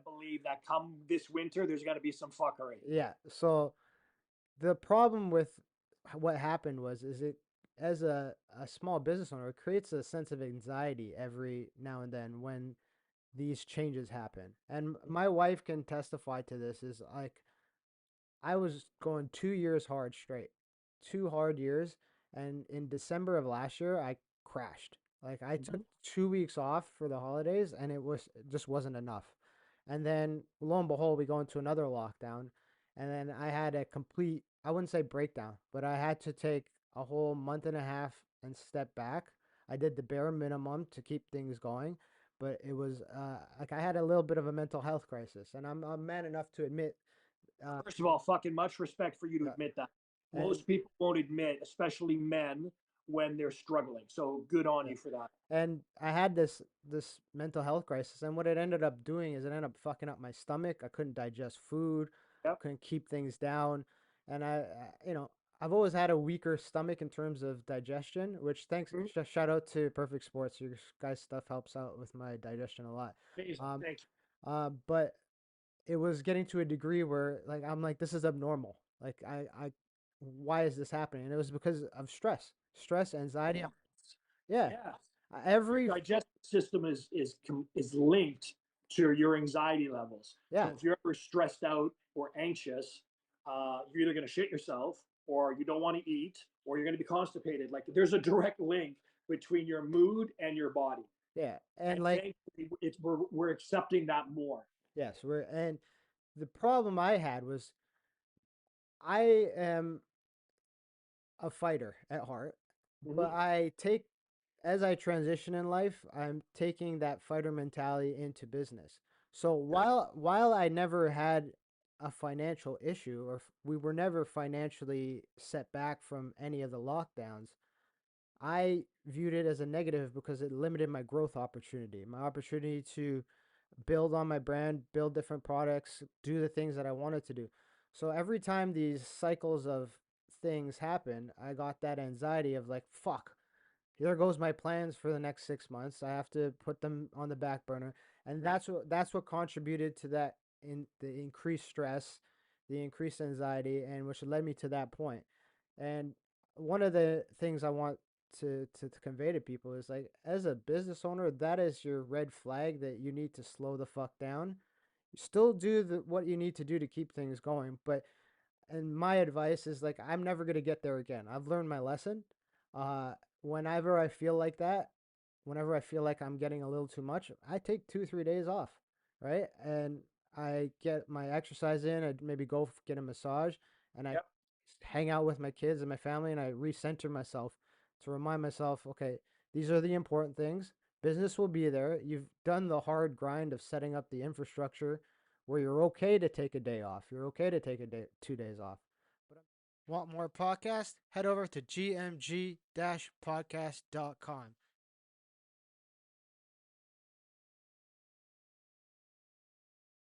100% believe that come this winter, there's going to be some fuckery. Yeah. So the problem with what happened was is it as a small business owner, it creates a sense of anxiety every now and then when these changes happen. And my wife can testify to this is like I was going 2 years hard straight, 2 hard years. And in December of last year, I crashed. Like I took Mhm. 2 weeks off for the holidays and it just wasn't enough. And then lo and behold, we go into another lockdown. And then I had a complete, I wouldn't say breakdown, but I had to take a whole month and a half and step back. I did the bare minimum to keep things going, but it was like I had a little bit of a mental health crisis. And I'm man enough to admit, uh, First of all, fucking much respect for you to yeah, admit that. and Most people won't admit, especially men, when they're struggling. So good on yeah. you for that. And I had this mental health crisis, and what it ended up doing is it ended up fucking up my stomach. I couldn't digest food, Yep. couldn't keep things down, and you know, I've always had a weaker stomach in terms of digestion. Which thanks, Mhm. shout out to Perfect Sports. Your guys' stuff helps out with my digestion a lot. Amazing. Um, Thank but it was getting to a degree where like I'm like this is abnormal. Like why is this happening? And it was because of stress, anxiety. you. Yeah, Yeah. Your every digestive system is linked to your anxiety levels. yeah. So if you're ever stressed out or anxious, you're either going to shit yourself, or you don't want to eat, or you're going to be constipated. Like there's a direct link between your mood and your body. Yeah, And and like thankfully, we're accepting that more. yes, we're and the problem I had was I am a fighter at heart, but Mm-hmm. I take as I transition in life, I'm taking that fighter mentality into business. So while I never had a financial issue we were never financially set back from any of the lockdowns, I viewed it as a negative because it limited my growth opportunity, my opportunity to build on my brand, build different products, do the things that I wanted to do. So every time these cycles of things happen, I got that anxiety of like, fuck, here goes my plans for the next 6 months. I have to put them on the back burner. And that's what contributed to that in the increased stress, the increased anxiety, and which led me to that point. And one of the things I want to convey to people is like as a business owner, that is your red flag that you need to slow the fuck down. Still do what you need to do to keep things going, but and my advice is like I'm never gonna get there again. I've learned my lesson. Uh, whenever I feel like that, whenever I feel like I'm getting a little too much, I take 2 3 days off, right? And I get my exercise in. I maybe go get a massage, and I Yep. hang out with my kids and my family, and I recenter myself to remind myself, okay, these are the important things. Business will be there. You've done the hard grind of setting up the infrastructure where you're okay to take a day off. You're okay to take a day, 2 days off. But want more podcasts? Head over to gmg-podcast.com.